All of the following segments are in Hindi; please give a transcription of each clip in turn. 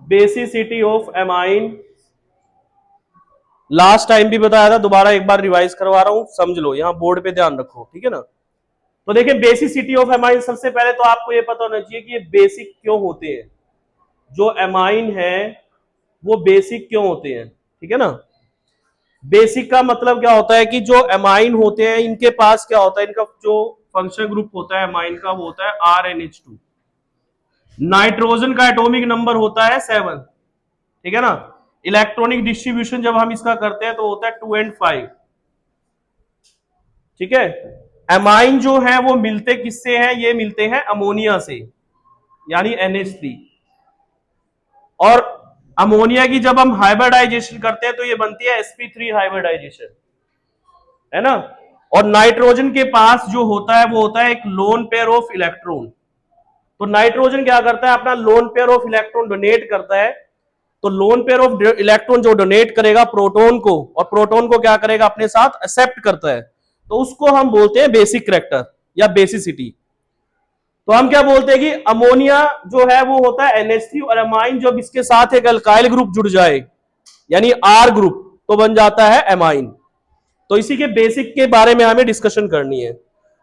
Basicity of amine, last time भी बताया था, दोबारा एक बार रिवाइज करवा रहा हूं, समझ लो, यहां बोर्ड पे ध्यान रखो, ठीक है ना। तो देखिए बेसिसिटी ऑफ एमाइन, सबसे पहले तो आपको ये पता होना चाहिए कि ये बेसिक क्यों होते हैं। जो एमाइन है वो बेसिक क्यों होते हैं, ठीक है ना। बेसिक का मतलब क्या होता है कि जो एमाइन होते हैं इनके पास क्या होता है, इनका जो फंक्शन ग्रुप होता है एमाइन का वो होता है RNH2। नाइट्रोजन का एटॉमिक नंबर होता है 7, ठीक है ना। इलेक्ट्रॉनिक डिस्ट्रीब्यूशन जब हम इसका करते हैं तो होता है 2 and 5, ठीक है। एमाइन जो है वो मिलते किससे हैं, ये मिलते हैं अमोनिया से, यानी NH3। और अमोनिया की जब हम हाइब्रिडाइजेशन करते हैं तो ये बनती है sp3 हाइब्रिडाइजेशन, है ना। और नाइट्रोजन के पास जो होता है वो होता है एक लोन पेयर ऑफ इलेक्ट्रॉन। तो नाइट्रोजन क्या करता है, अपना lone pair of electron donate करता है। तो लोन पेयर ऑफ इलेक्ट्रॉन जो डोनेट करेगा प्रोटॉन को, और प्रोटॉन को क्या करेगा अपने साथ एक्सेप्ट करता है, तो उसको हम बोलते हैं बेसिक करैक्टर या बेसिसिटी। तो हम क्या बोलते हैं कि अमोनिया जो है वो होता है NH3, और एमाइन जब इसके साथ एक अल्काइल ग्रुप जुड़ जाए यानी R ग्रुप, तो बन जाता है एमाइन। तो इसी के बेसिक के बारे में हमें डिस्कशन करनी है।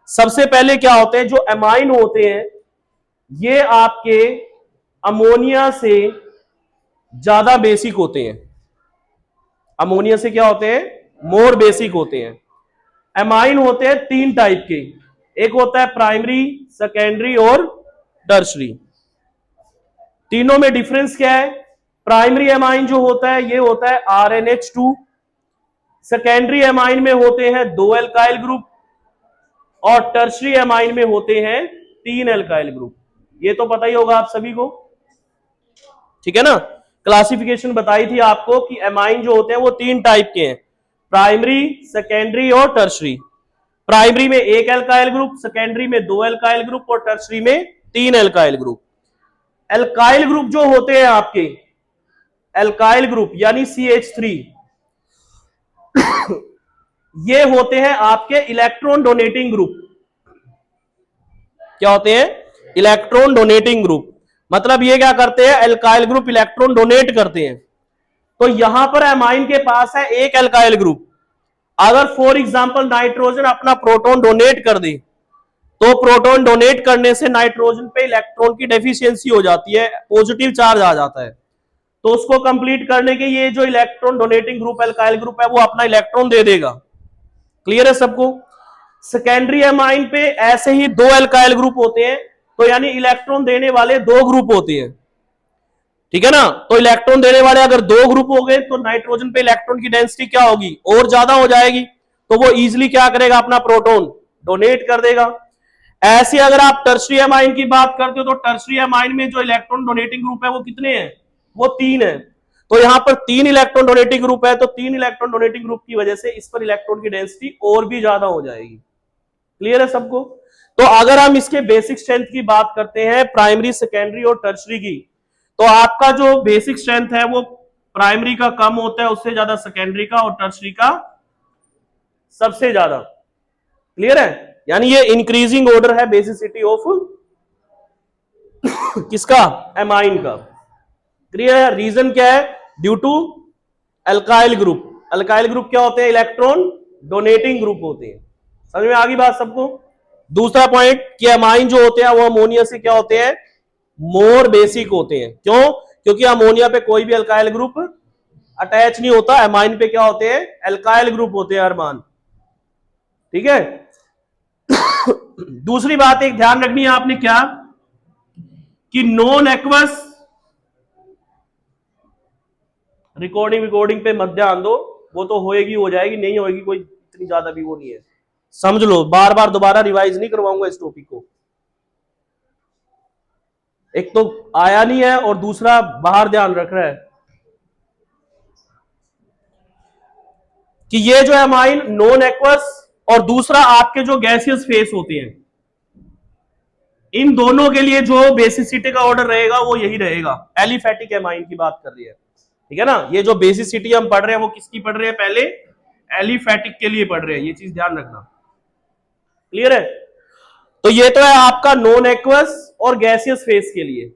सबसे पहले क्या होते हैं, जो एमाइन होते हैं ये आपके अमोनिया से ज्यादा बेसिक होते हैं। अमोनिया से क्या होते हैं, मोर बेसिक होते हैं। एमाइन होते हैं 3 टाइप के, एक होता है प्राइमरी, सेकेंडरी और टर्शरी। तीनों में डिफरेंस क्या है, प्राइमरी एमाइन जो होता है ये होता है RNH2, सेकेंडरी एमाइन में होते हैं 2 एल्काइल ग्रुप, और टर्शरी एमाइन में होते हैं 3 एल्काइल ग्रुप। ये तो पता ही होगा आप सभी को, ठीक है ना। क्लासिफिकेशन बताई थी आपको कि एमाइन जो होते हैं वो 3 टाइप के हैं, प्राइमरी, सेकेंडरी और टर्शरी। प्राइमरी में 1 एल्काइल ग्रुप, सेकेंडरी में 2 एल्काइल ग्रुप और टर्शरी में 3 एल्काइल ग्रुप। एल्काइल ग्रुप जो होते हैं आपके, एल्काइल ग्रुप यानी CH3, ये होते हैं आपके इलेक्ट्रॉन डोनेटिंग ग्रुप। क्या होते हैं, इलेक्ट्रॉन डोनेटिंग ग्रुप। मतलब ये क्या करते हैं, एल्काइल ग्रुप इलेक्ट्रॉन डोनेट करते हैं। तो यहां पर एमाइन के पास है 1 एल्काइल ग्रुप। अगर फॉर एग्जांपल नाइट्रोजन अपना प्रोटॉन डोनेट कर दे, तो प्रोटॉन डोनेट करने से नाइट्रोजन पे इलेक्ट्रॉन की डेफिशिएंसी हो जाती है, पॉजिटिव चार्ज आ जाता है। तो उसको कंप्लीट करने के ये जो electron donating group alkyl group है वो अपना इलेक्ट्रॉन दे देगा। क्लियर है सबको। सेकेंडरी एमाइन पे ऐसे ही 2 एल्काइल ग्रुप होते हैं, तो यानी इलेक्ट्रॉन देने वाले 2 ग्रुप होते हैं, ठीक है ना। तो इलेक्ट्रॉन देने वाले अगर 2 ग्रुप हो गए तो नाइट्रोजन पे इलेक्ट्रॉन की डेंसिटी क्या होगी, और ज्यादा हो जाएगी। तो वो इजीली क्या करेगा, अपना प्रोटॉन डोनेट कर देगा। ऐसे अगर आप टर्शरी एमाइन की बात करते हो तो टर्शरी एमाइन में जो इलेक्ट्रॉन डोनेटिंग ग्रुप है वो कितने हैं, वो 3 है। तो यहां पर 3 इलेक्ट्रॉन डोनेटिंग ग्रुप है, तो 3 इलेक्ट्रॉन डोनेटिंग ग्रुप की वजह से इस पर इलेक्ट्रॉन की डेंसिटी और भी ज्यादा हो जाएगी। क्लियर है सबको। तो अगर हम इसके बेसिक स्ट्रेंथ की बात करते हैं प्राइमरी, सेकेंडरी और टर्शरी की, तो आपका जो बेसिक स्ट्रेंथ है वो प्राइमरी का कम होता है उससे ज्यादा सेकेंडरी का, और टर्शरी का सबसे ज्यादा। क्लियर है, यानी ये इंक्रीजिंग ऑर्डर है बेसिसिटी ऑफ किसका, एमाइन का। क्लियर है। रीजन क्या है, due to alkyl group. Alkyl group क्या होते हैं, इलेक्ट्रॉन डोनेटिंग ग्रुप होते हैं। समझ में आ गई बात सबको। दूसरा पॉइंट कि एमाइन जो होते हैं वो अमोनिया से क्या होते हैं, मोर बेसिक होते हैं। क्यों, क्योंकि अमोनिया पे कोई भी अल्काइल ग्रुप अटैच नहीं होता, एमाइन पे क्या होते हैं, एल्काइल ग्रुप होते हैं अरमान, ठीक है। दूसरी बात एक ध्यान रखनी है आपने, क्या कि नॉन एक्वस, रिकॉर्डिंग पे मत ध्यान दो, वो तो होएगी हो जाएगी, नहीं होएगी कोई इतनी ज्यादा भी वो नहीं है, समझ लो। बार बार दोबारा रिवाइज नहीं करवाऊंगा इस टॉपिक को, एक तो आया नहीं है और दूसरा बाहर ध्यान रख रहा है कि ये जो एमाइन नॉन एक्वस, और दूसरा आपके जो गैसियस फेस होते हैं, इन दोनों के लिए जो बेसिसिटी का ऑर्डर रहेगा वो यही रहेगा। एलिफेटिक एमाइन की बात कर रही है, ठीक है ना। ये जो बेसिसिटी हम पढ़ रहे हैं वो किसकी पढ़ रहे हैं, पहले एलिफेटिक के लिए पढ़ रहे हैं, ये चीज ध्यान रखना। क्लियर है। तो ये तो है आपका नॉन एक्वस और गैसियस फेज के लिए।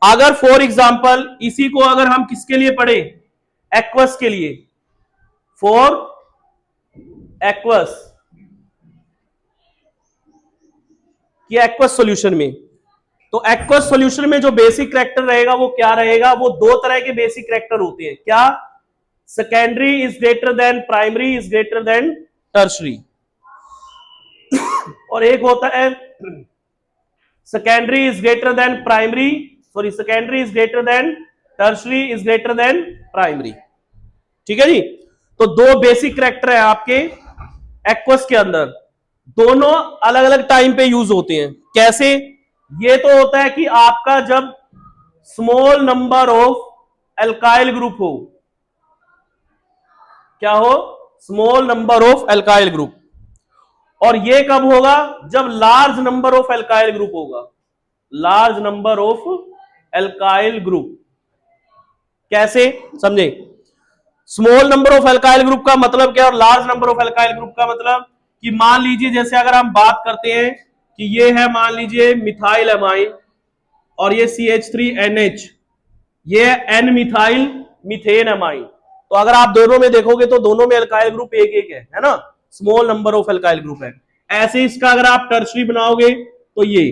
अगर फॉर एग्जांपल इसी को अगर हम किसके लिए पढ़े, एक्वस के लिए, फॉर एक्वस कि एक्वस सॉल्यूशन में, तो एक्वस सॉल्यूशन में जो बेसिक करैक्टर रहेगा वो क्या रहेगा, वो दो तरह के बेसिक करैक्टर होते हैं। क्या? Secondary is greater than primary is greater than tertiary, और एक होता है secondary is greater than primary, sorry secondary is greater than tertiary is greater than primary. ठीक है जी। तो दो बेसिक करैक्टर है आपके एक्वस के अंदर, दोनों अलग अलग टाइम पे यूज होते हैं। कैसे? ये तो होता है कि आपका जब small number of alkyl group हो, क्या हो? Small number of alkyl group. और ये कब होगा? जब large number of alkyl group होगा, large number of alkyl group. कैसे समझे? Small number of alkyl group का मतलब क्या और large number of alkyl group का मतलब कि मान लीजिए जैसे अगर हम बात करते हैं कि ये है मान लीजिए मिथाइल एमाइन और ये CH3NH, ये है N मिथाइल मीथेन एमाइन। तो अगर आप दोनों में देखोगे तो दोनों में एल्काइल ग्रुप एक एक है ना, small number of alkyl group है। ऐसे इसका अगर आप टर्शरी बनाओगे तो ये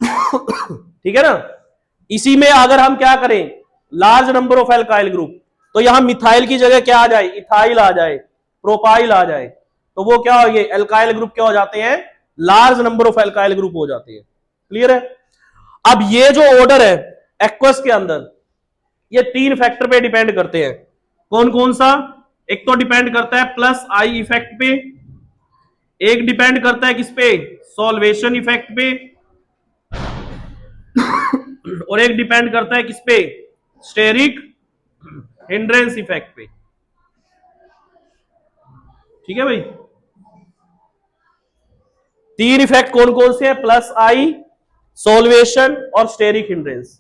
ठीक है ना। इसी में अगर हम क्या करें, large number of alkyl group, तो यहां मिथाइल की जगह क्या आ जाए, इथाइल आ जाए, प्रोपाइल आ जाए, तो वो क्या हो गए, एल्काइल ग्रुप क्या हो जाते हैं, large number of alkyl group हो जाते हैं। क्लियर है? अब ये जो ऑर्डर है एक्वस के अंदर, ये तीन फैक्टर पे डिपेंड करते हैं। कौन कौन सा? एक तो डिपेंड करता है प्लस आई इफेक्ट पे, एक डिपेंड करता है किस पे, सॉल्वेशन इफेक्ट पे, और एक डिपेंड करता है किस पे, स्टेरिक हिंड्रेंस इफेक्ट पे। ठीक है भाई? तीन इफेक्ट कौन कौन से हैं? प्लस आई, सॉल्वेशन और steric hindrance.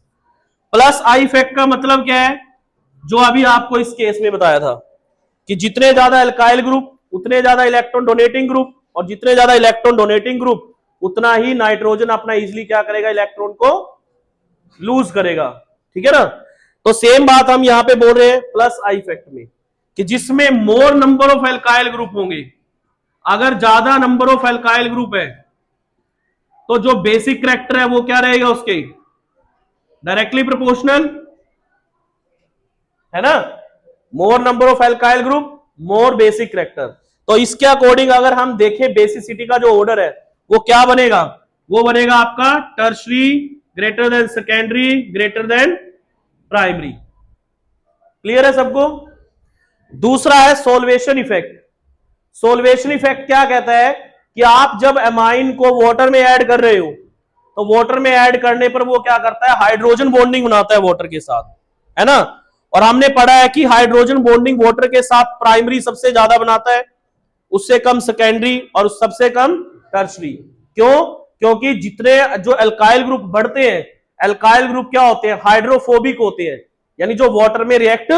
Plus I effect का मतलब क्या है, जो अभी आपको इस केस में बताया था कि जितने ज्यादा एल्काइल ग्रुप उतने ज्यादा इलेक्ट्रॉन डोनेटिंग ग्रुप, और जितने ज्यादा इलेक्ट्रॉन डोनेटिंग ग्रुप उतना ही नाइट्रोजन अपना इजीली क्या करेगा, इलेक्ट्रॉन को लूज करेगा। ठीक है ना। तो सेम बात हम यहां पे बोल रहे हैं प्लस आई इफेक्ट में, कि जिसमें मोर नंबर ऑफ एल्काइल ग्रुप होंगे, अगर ज्यादा नंबर ऑफ एल्काइल ग्रुप है तो जो बेसिक करैक्टर है वो क्या रहेगा उसके, डायरेक्टली प्रोपोर्शनल है ना। मोर number of alkyl group more basic character. तो इसके अकॉर्डिंग अगर हम देखें बेसिसिटी का जो ऑर्डर है वो क्या बनेगा, वो बनेगा आपका tertiary greater than secondary greater than primary. Clear है सबको? दूसरा है सोल्वेशन इफेक्ट। सोल्वेशन इफेक्ट क्या कहता है कि आप जब एमाइन को वाटर में ऐड कर रहे हो तो वाटर में ऐड करने पर वो क्या करता है, हाइड्रोजन बॉन्डिंग बनाता है वाटर के साथ, है ना। और हमने पढ़ा है कि हाइड्रोजन बॉन्डिंग वाटर के साथ प्राइमरी सबसे ज्यादा बनाता है, उससे कम सेकेंडरी और सबसे कम टर्शरी। क्यों? क्योंकि जितने जो एल्काइल ग्रुप बढ़ते हैं, एल्काइल ग्रुप क्या होते हैं, हाइड्रोफोबिक होते हैं, यानी जो वाटर में रिएक्ट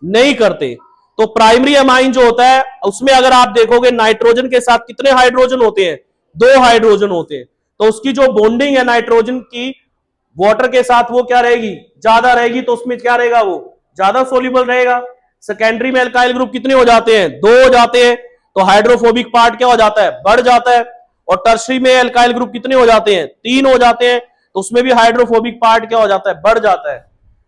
नहीं करते। तो प्राइमरी एमाइन जो होता है उसमें अगर आप देखोगे नाइट्रोजन के साथ कितने हाइड्रोजन होते हैं, 2 हाइड्रोजन होते हैं। तो उसकी जो बॉन्डिंग है नाइट्रोजन की वाटर के साथ वो क्या रहेगी, ज्यादा रहेगी। तो उसमें क्या रहेगा, वो ज्यादा सोल्यूबल रहेगा। सेकेंडरी में एल्काइल ग्रुप कितने हो जाते हैं, 2 हो जाते हैं, तो हाइड्रोफोबिक पार्ट क्या हो जाता है, बढ़ जाता है। और टर्शरी में एल्काइल ग्रुप कितने हो जाते हैं, 3 हो जाते हैं, तो उसमें भी हाइड्रोफोबिक पार्ट क्या हो जाता है, बढ़ जाता है।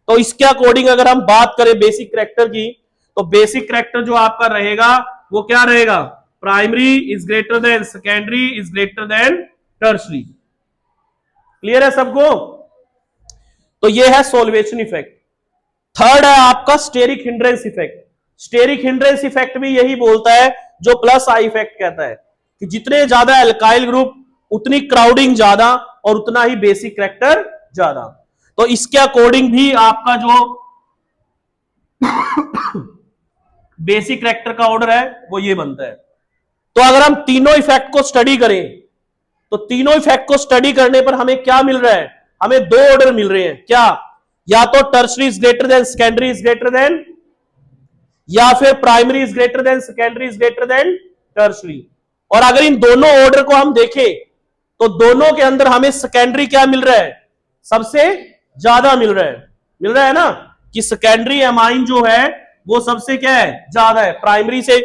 तो इसके अकॉर्डिंग अगर हम बात करें बेसिक करैक्टर की, तो बेसिक करैक्टर जो आपका रहेगा वो क्या रहेगा, primary is greater than secondary is greater than tertiary. Clear है सबको? तो ये है सोल्वेशन इफेक्ट। थर्ड है आपका steric hindrance effect. Steric hindrance effect भी यही बोलता है जो प्लस आई इफेक्ट कहता है, कि जितने ज्यादा एल्काइल ग्रुप उतनी क्राउडिंग ज्यादा और उतना ही बेसिक करैक्टर ज्यादा। तो इसके अकॉर्डिंग भी आपका जो बेसिक करैक्टर का ऑर्डर है वो ये बनता है। तो अगर हम तीनों इफेक्ट को स्टडी करें तो तीनों इफेक्ट को स्टडी करने पर हमें क्या मिल रहा है, हमें 2 ऑर्डर मिल रहे हैं। क्या? या तो tertiary is greater than secondary is greater than, या फिर primary is greater than secondary is greater than tertiary. और अगर इन दोनों ऑर्डर को हम देखें तो दोनों के अंदर हमें सेकेंडरी क्या मिल रहा है, सबसे ज्यादा मिल रहा है ना, कि सेकेंडरी एमाइन जो है वो सबसे क्या है, ज्यादा है प्राइमरी से।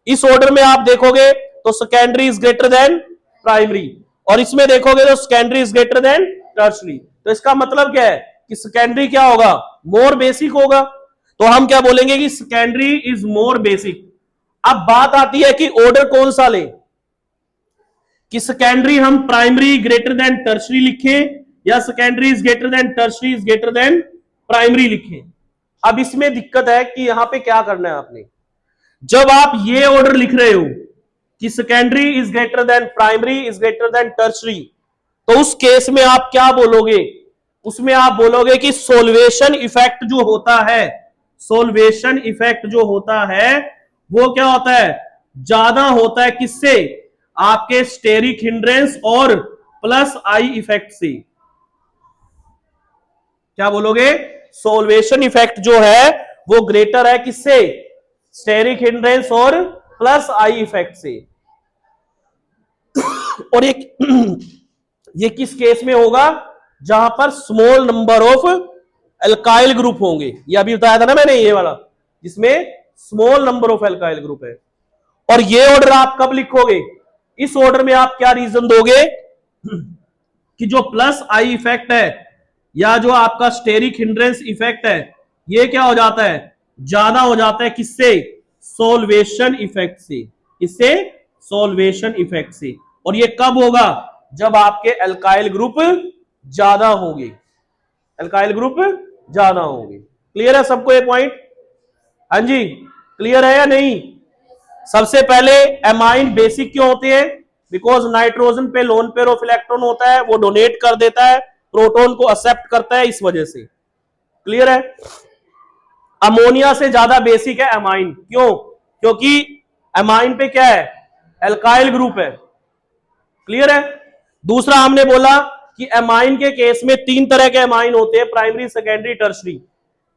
इस ऑर्डर में आप देखोगे तो secondary is greater than primary, और इसमें देखोगे तो secondary is greater than tertiary. तो इसका मतलब क्या है कि सेकेंडरी क्या होगा, मोर बेसिक होगा। तो हम क्या बोलेंगे कि सेकेंडरी इज मोर बेसिक। अब बात आती है कि ऑर्डर कौन सा ले, कि सेकेंडरी हम प्राइमरी ग्रेटर देन टर्शरी लिखें या secondary is greater than tertiary is greater than primary लिखें। अब इसमें दिक्कत है कि यहां पे क्या करना है आपने, जब आप ये ऑर्डर लिख रहे हो कि secondary is greater than primary is greater than tertiary, तो उस केस में आप क्या बोलोगे, उसमें आप बोलोगे कि सोल्वेशन इफेक्ट जो होता है, सोल्वेशन इफेक्ट जो होता है वो क्या होता है, ज्यादा होता है किससे, आपके स्टेरिक हिंड्रेंस और प्लस आई इफेक्ट से। क्या बोलोगे, सोल्वेशन इफेक्ट जो है वो ग्रेटर है किससे, स्टेरिक हिंड्रेंस और प्लस आई इफेक्ट से। और ये किस केस में होगा, जहां पर small number of alkyl group होंगे। ये अभी बताया था ना मैंने, ये वाला जिसमें small number of alkyl group है। और ये ऑर्डर आप कब लिखोगे, इस ऑर्डर में आप क्या रीजन दोगे कि जो प्लस आई इफेक्ट है या जो आपका स्टेरिक हिंड्रेंस इफेक्ट है ये क्या हो जाता है, ज्यादा हो जाता है किससे, सोल्वेशन इफेक्ट से, इससे सोल्वेशन इफेक्ट से। और ये कब होगा, जब आपके एल्काइल ग्रुप ज्यादा होंगे, एल्काइल ग्रुप ज्यादा होंगे। क्लियर है सबको ये पॉइंट, हाँ जी क्लियर है या नहीं। सबसे पहले एमाइन बेसिक क्यों होते हैं, बिकॉज नाइट्रोजन पे लोन पेयर ऑफ इलेक्ट्रॉन होता है, वो डोनेट कर देता है, प्रोटॉन को एक्सेप्ट करता है, इस वजह से। क्लियर है। अमोनिया से ज्यादा बेसिक है एमाइन, क्यों, क्योंकि एमाइन पे क्या है, एल्काइल ग्रुप है। क्लियर है। दूसरा हमने बोला कि एमाइन के केस में 3 तरह के एमाइन होते हैं, प्राइमरी सेकेंडरी टर्शरी।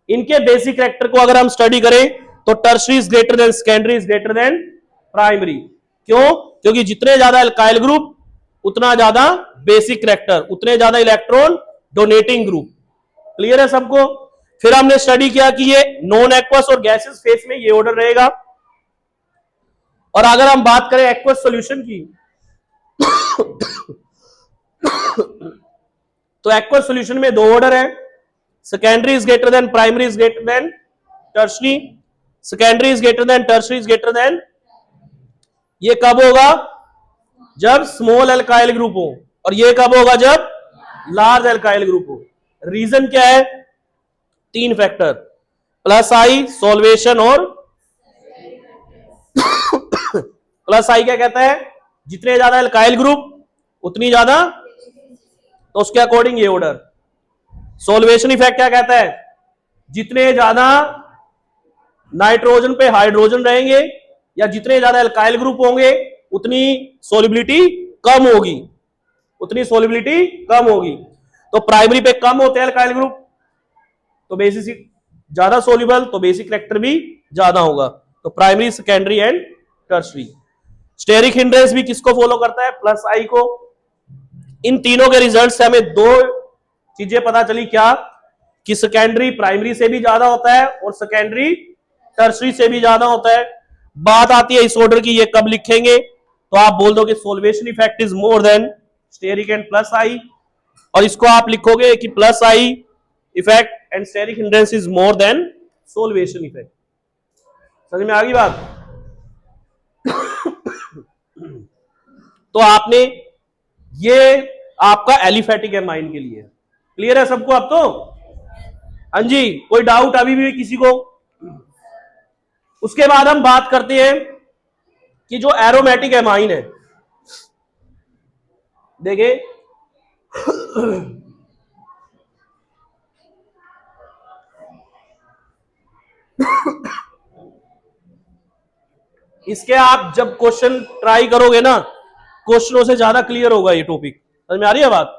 इनके बेसिक कैरेक्टर को अगर हम स्टडी करें तो tertiary is greater than secondary is greater than primary. क्यों, क्योंकि जितने ज्यादा एल्काइल ग्रुप उतना ज्यादा बेसिक कैरेक्टर, उतने ज्यादा इलेक्ट्रॉन डोनेटिंग ग्रुप। क्लियर है सबको। फिर हमने स्टडी किया कि ये नॉन एक्वस और गैसेस फेस में ये ऑर्डर रहेगा। और अगर हम बात करें एक्वस सॉल्यूशन की तो एक्वस सॉल्यूशन में 2 ऑर्डर है, secondary is greater than primary is greater than tertiary, secondary is greater than tertiary is greater than. ये कब होगा, जब स्मॉल एल्काइल ग्रुप हो, और ये कब होगा, जब लार्ज एल्काइल ग्रुप हो। रीजन क्या है, 3 फैक्टर, प्लस आई, सॉल्वेशन और प्लस आई क्या कहता है, जितने ज्यादा एल्काइल ग्रुप उतनी ज्यादा, तो उसके अकॉर्डिंग ये ऑर्डर। सॉल्वेशन इफेक्ट क्या कहता है, जितने ज्यादा नाइट्रोजन पे हाइड्रोजन रहेंगे या जितने ज्यादा एल्काइल ग्रुप होंगे उतनी सोलिबिलिटी कम होगी, उतनी सोलिबिलिटी कम होगी। तो प्राइमरी पे कम होते हैं एल्काइल ग्रुप तो बेसिक ज्यादा सोल्यूबल, तो बेसिक कैरेक्टर भी ज्यादा होगा। तो primary secondary and tertiary. Steric hindrance भी किसको फॉलो करता है, प्लस आई को। इन तीनों के रिजल्ट से हमें 2 चीजें पता चली, क्या कि सेकेंडरी प्राइमरी से भी ज्यादा होता है और सेकेंडरी टर्शरी से भी ज्यादा होता है। बात आती है इस ऑर्डर की, ये कब लिखेंगे, तो आप बोल दो कि solvation effect is more than steric and plus I, और इसको आप लिखोगे कि plus I effect and steric hindrance is more than solvation effect. समझ में आ गई बात। तो आपने ये आपका एलिफेटिक एमाइन के लिए क्लियर है सबको अब तो, हाँ जी, कोई डाउट अभी भी किसी को। उसके बाद हम बात करते हैं कि जो एरोमेटिक एमाइन है, देखिए इसके आप जब क्वेश्चन ट्राई करोगे ना, क्वेश्चनों से ज्यादा क्लियर होगा ये टॉपिक। समझ में आ रही है बात।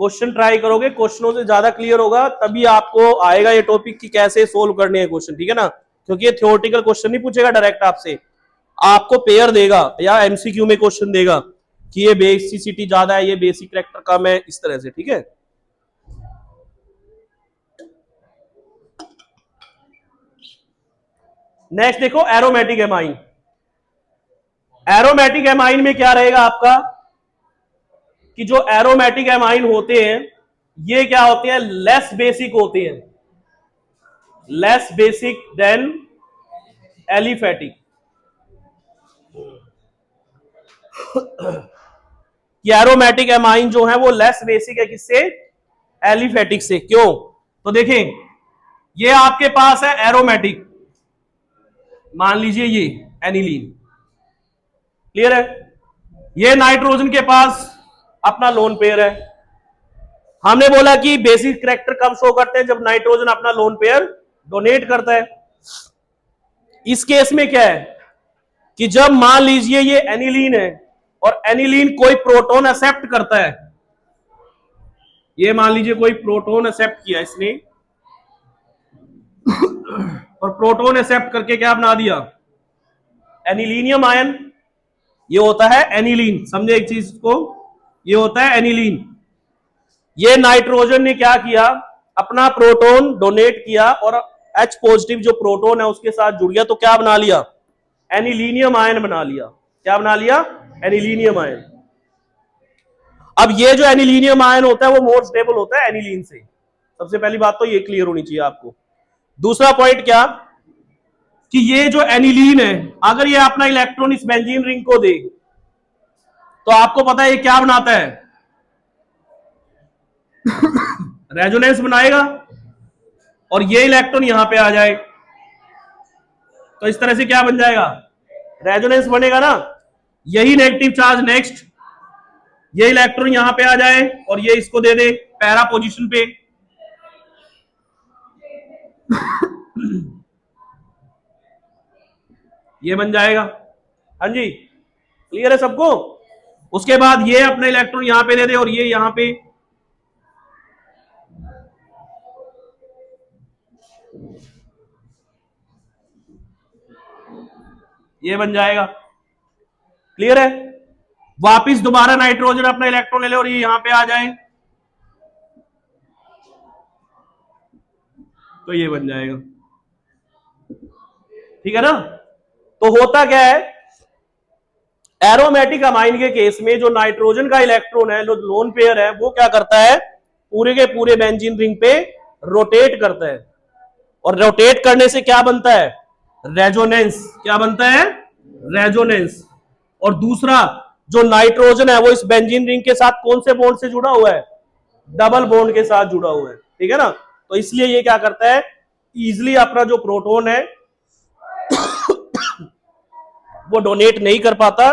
क्वेश्चन ट्राई करोगे, क्वेश्चनों से ज्यादा क्लियर होगा, तभी आपको आएगा ये टॉपिक कि कैसे सोल्व करने हैं क्वेश्चन, ठीक है ना। क्योंकि ये थ्योरेटिकल क्वेश्चन नहीं पूछेगा डायरेक्ट आपसे, आपको पेयर देगा या एमसीक्यू में क्वेश्चन देगा कि ये बेसिसिटी ज्यादा है, ये बेसिक करैक्टर कम है, इस तरह से, ठीक है। नेक्स्ट देखो एरोमेटिक एमाइन। एरोमेटिक एमाइन में क्या रहेगा आपका कि जो एरोमेटिक एमाइन होते हैं ये क्या होते हैं, लेस बेसिक होते हैं, लेस बेसिक देन एलिफेटिक। कि एरोमेटिक एमाइन जो है वो लेस बेसिक है किससे, एलिफेटिक से। क्यों, तो देखें ये आपके पास है एरोमेटिक, मान लीजिए ये एनिलीन, क्लियर है। ये नाइट्रोजन के पास अपना लोन पेयर है। हमने बोला कि बेसिक करैक्टर कब शो करते हैं, जब नाइट्रोजन अपना लोन पेयर डोनेट करता है। इस केस में क्या है कि जब मान लीजिए ये एनिलीन है और एनिलीन कोई प्रोटॉन एक्सेप्ट करता है, ये मान लीजिए कोई प्रोटॉन एक्सेप्ट किया इसने और प्रोटॉन एक्सेप्ट करके क्या बना दिया, एनिलीनियम आयन। ये होता है एनिलीन, समझे एक चीज को, ये होता है एनिलीन। ये नाइट्रोजन ने क्या किया, अपना प्रोटॉन डोनेट किया और H पॉजिटिव जो प्रोटॉन है उसके साथ जुड़ गया, तो क्या बना लिया, एनिलीनियम आयन बना लिया। क्या बना लिया, एनिलीनियम आयन। अब ये जो एनिलीनियम आयन होता है वो मोर स्टेबल होता है एनिलीन से। सबसे पहली बात तो ये क्लियर होनी चाहिए आपको। दूसरा पॉइंट क्या कि ये जो एनिलीन है अगर ये अपना इलेक्ट्रॉन इस बेंजीन रिंग को दे तो आपको पता है ये क्या बनाता है, रेजोनेंस बनाएगा और ये इलेक्ट्रॉन यहां पे आ जाए तो इस तरह से क्या बन जाएगा, रेजोनेंस बनेगा ना। यही नेगेटिव चार्ज नेक्स्ट ये इलेक्ट्रॉन यहां पे आ जाए और ये इसको दे दे पैरा पोजीशन पे, ये बन जाएगा। हाँ जी, क्लियर है सबको। उसके बाद ये अपने इलेक्ट्रॉन यहां पे दे दे और ये यहां पे, ये बन जाएगा, क्लियर है। वापिस दोबारा नाइट्रोजन अपना इलेक्ट्रॉन ले ले और ये यहां पे आ जाए तो ये बन जाएगा, ठीक है ना। तो होता क्या है, एरोमेटिक अमाइन के केस में जो नाइट्रोजन का इलेक्ट्रॉन है, जो लोन पेयर है, वो क्या करता है, पूरे के पूरे बेंजीन रिंग पे रोटेट करता है और रोटेट करने से क्या बनता है, रेजोनेंस। क्या बनता है, रेजोनेंस। और दूसरा जो नाइट्रोजन है वो इस बेंजीन रिंग के साथ कौन से बॉन्ड से जुड़ा हुआ है, डबल बॉन्ड के साथ जुड़ा हुआ है, ठीक है ना। तो इसलिए ये क्या करता है, इजिली अपना जो प्रोटॉन है वो डोनेट नहीं कर पाता।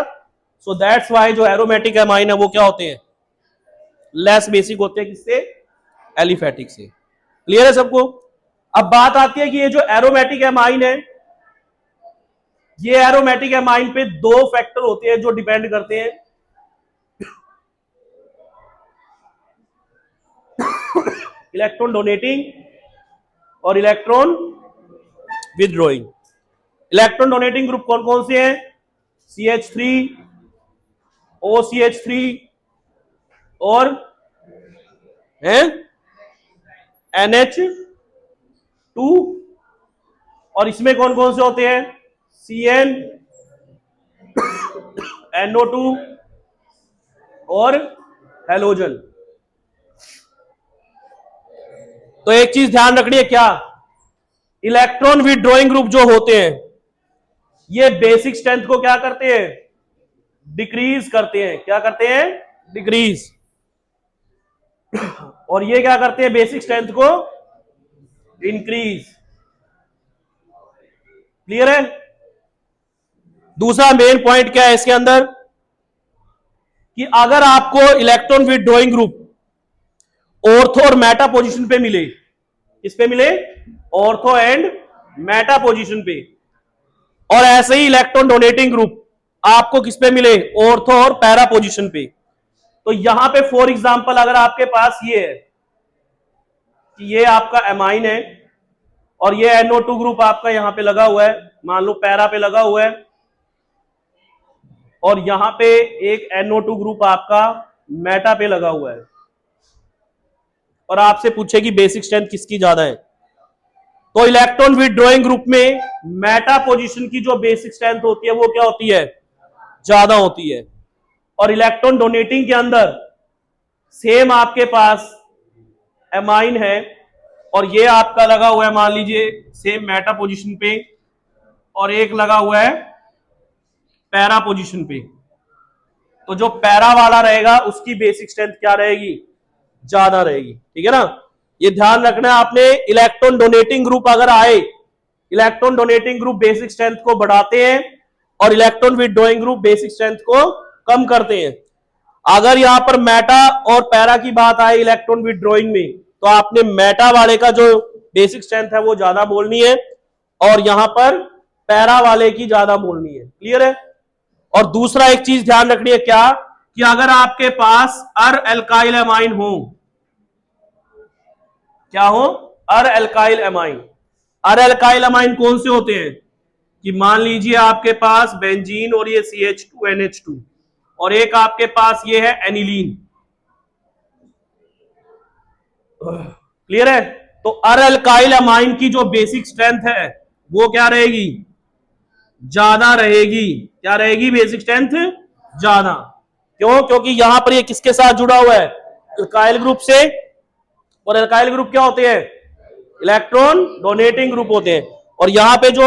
सो दैट्स वाई जो एरोमेटिक एमाइन है वो क्या होते हैं, लेस बेसिक होते हैं किससे, एलिफेटिक से। क्लियर है सबको। अब बात आती है कि ये जो एरोमेटिक एमाइन है, ये एरोमेटिक एमाइन पे दो फैक्टर होते हैं जो डिपेंड करते हैं, इलेक्ट्रॉन डोनेटिंग और electron withdrawing. Electron donating group कौन कौन से हैं, CH3, OCH3 और NH2, और इसमें कौन कौन से होते हैं, CN, NO2 और हेलोजन। तो एक चीज ध्यान रखनी है, क्या, इलेक्ट्रॉन विदड्रॉइंग ग्रुप जो होते हैं ये बेसिक स्ट्रेंथ को क्या करते हैं, डिक्रीज करते हैं। क्या करते हैं, डिक्रीज। और ये क्या करते हैं, बेसिक स्ट्रेंथ को इंक्रीज। क्लियर है। दूसरा मेन पॉइंट क्या है इसके अंदर कि अगर आपको इलेक्ट्रॉन विदड्रॉइंग ग्रुप ऑर्थो और मेटा पोजीशन पे मिले, किस पे मिले, ऑर्थो एंड मेटा पोजीशन पे, और ऐसे ही इलेक्ट्रॉन डोनेटिंग ग्रुप आपको किस पे मिले, ऑर्थो और पैरा पोजीशन पे, तो यहां पे फॉर एग्जांपल अगर आपके पास ये है कि ये आपका एमाइन है और ये NO2 ग्रुप आपका यहां पे लगा हुआ है, मान लो पैरा पे लगा हुआ है, और यहां पे एक NO2 ग्रुप आपका मेटा पे लगा हुआ है, और आपसे पूछे कि बेसिक स्ट्रेंथ किसकी ज्यादा है, तो इलेक्ट्रॉन विथड्रॉइंग ग्रुप में मेटा पोजीशन की जो बेसिक स्ट्रेंथ होती है वो क्या होती है, ज्यादा होती है। और इलेक्ट्रॉन डोनेटिंग के अंदर सेम आपके पास एमाइन है, और ये आपका लगा हुआ है मान लीजिए सेम मेटा पोजीशन पे, और एक लगा हुआ है पैरा पोजीशन पे, तो जो पैरा वाला रहेगा उसकी बेसिक स्ट्रेंथ क्या रहेगी, ज्यादा रहेगी। ठीक है ना, ये ध्यान रखना है आपने। इलेक्ट्रॉन डोनेटिंग ग्रुप अगर आए, electron donating group basic strength को बढ़ाते हैं और electron withdrawing group basic strength को कम करते हैं। अगर यहां पर मेटा और पैरा की बात आए इलेक्ट्रॉन विथड्रॉइंग में, तो आपने मेटा वाले का जो बेसिक स्ट्रेंथ है वो ज्यादा बोलनी है, और यहां पर पैरा वाले की ज्यादा बोलनी है। क्लियर है। और दूसरा एक चीज ध्यान रखनी है क्या, कि अगर आपके पास अर एल्काइल एमाइन हो, क्या हो, अर एल्काइल एमाइन। अर एल्काइल एमाइन कौन से होते हैं, कि मान लीजिए आपके पास बेंजीन और ये CH2NH2, और एक आपके पास ये है एनिलीन। क्लियर है। तो अर एल्काइल एमाइन की जो बेसिक स्ट्रेंथ है वो क्या रहेगी, ज्यादा रहेगी। क्या रहेगी, बेसिक स्ट्रेंथ ज्यादा। क्यों, क्योंकि यहां पर ये किसके साथ जुड़ा हुआ है, एल्काइल ग्रुप से, और एल्काइल ग्रुप क्या होते हैं, इलेक्ट्रॉन डोनेटिंग ग्रुप होते हैं। और यहां पे जो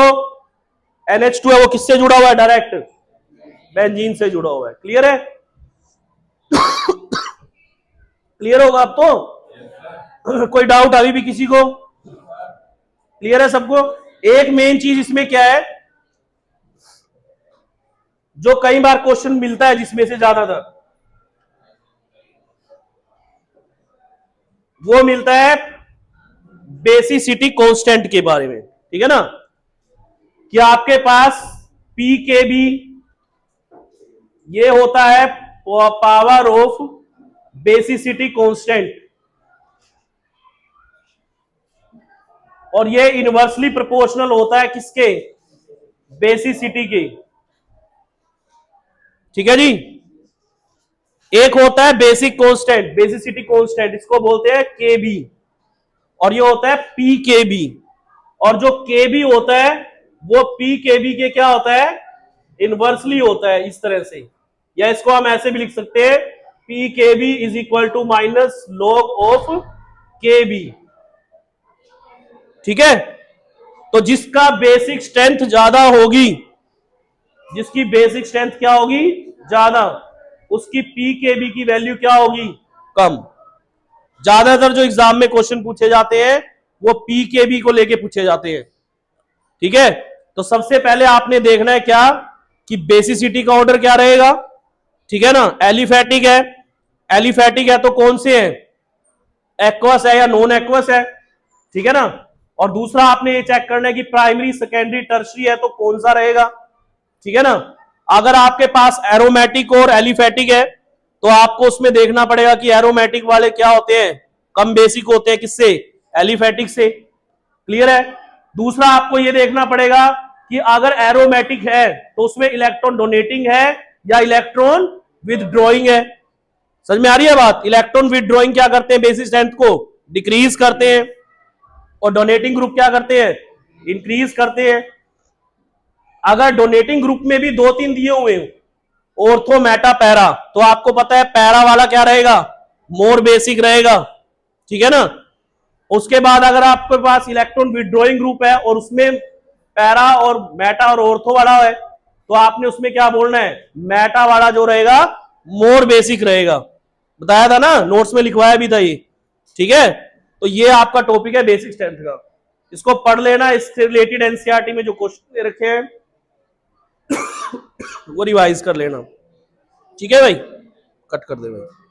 NH2 है वो किससे जुड़ा हुआ है, डायरेक्ट बेंजीन से जुड़ा हुआ है। क्लियर है। क्लियर होगा अब तो, कोई डाउट अभी भी किसी को, क्लियर है सबको। एक मेन चीज इसमें क्या है, जो कई बार क्वेश्चन मिलता है जिसमें से ज्यादातर, वो मिलता है बेसिसिटी कांस्टेंट के बारे में। ठीक है ना, कि आपके पास PKB ये होता है पावर ऑफ बेसिसिटी कांस्टेंट, और ये इनवर्सली प्रोपोर्शनल होता है किसके, बेसिसिटी के। ठीक है जी। एक होता है बेसिक कांस्टेंट, बेसिसिटी कांस्टेंट, इसको बोलते हैं KB, और ये होता है PKB। और जो KB होता है वो PKB के क्या होता है, इनवर्सली होता है, इस तरह से। या इसको हम ऐसे भी लिख सकते हैं, PKB is equal to minus log of KB। ठीक है। तो जिसका बेसिक स्ट्रेंथ ज्यादा होगी, जिसकी बेसिक स्ट्रेंथ क्या होगी, ज्यादा, उसकी PKB की वैल्यू क्या होगी, कम। ज्यादातर जो एग्जाम में क्वेश्चन पूछे जाते हैं वो PKB को लेके पूछे जाते हैं। ठीक है। तो सबसे पहले आपने देखना है क्या, कि बेसिसिटी का ऑर्डर क्या रहेगा। ठीक है ना, एलिफैटिक है, एलिफैटिक है तो कौन से है, एक्वस है या नॉन एक्वस है। ठीक है ना। और दूसरा आपने ये चेक करना है कि प्राइमरी सेकेंडरी टर्सरी है तो कौन सा रहेगा। ठीक है ना। अगर आपके पास एरोमेटिक और एलिफैटिक है तो आपको उसमें देखना पड़ेगा कि एरोमेटिक वाले क्या होते हैं, कम बेसिक होते हैं किससे, एलिफैटिक से। क्लियर है। दूसरा आपको यह देखना पड़ेगा कि अगर एरोमेटिक है तो उसमें इलेक्ट्रॉन डोनेटिंग है या इलेक्ट्रॉन विथड्रॉइंग है। समझ में आ रही है बात। इलेक्ट्रॉन विथड्रॉइंग क्या करते हैं, बेसिक स्ट्रेंथ को डिक्रीज करते हैं, और डोनेटिंग ग्रुप क्या करते हैं, इंक्रीज करते हैं। अगर डोनेटिंग ग्रुप में भी 2-3 दिए हुए हैं, ऑर्थो मेटा पैरा, तो आपको पता है पैरा वाला क्या रहेगा, मोर बेसिक रहेगा। ठीक है ना। उसके बाद अगर आपके पास इलेक्ट्रॉन विथड्रॉइंग ग्रुप है और उसमें पैरा और मेटा और ऑर्थो वाला है, तो आपने उसमें क्या बोलना है, मेटा वाला जो रहेगा मोर बेसिक रहेगा। बताया था ना, नोट्स में लिखवाया भी था ये। ठीक है। तो ये आपका टॉपिक है बेसिक स्ट्रेंथ का, इसको पढ़ लेना। इससे रिलेटेड एनसीईआरटी में जो क्वेश्चन दे रखे हैं वो रिवाइज कर लेना। ठीक है भाई, कट कर दे भाई।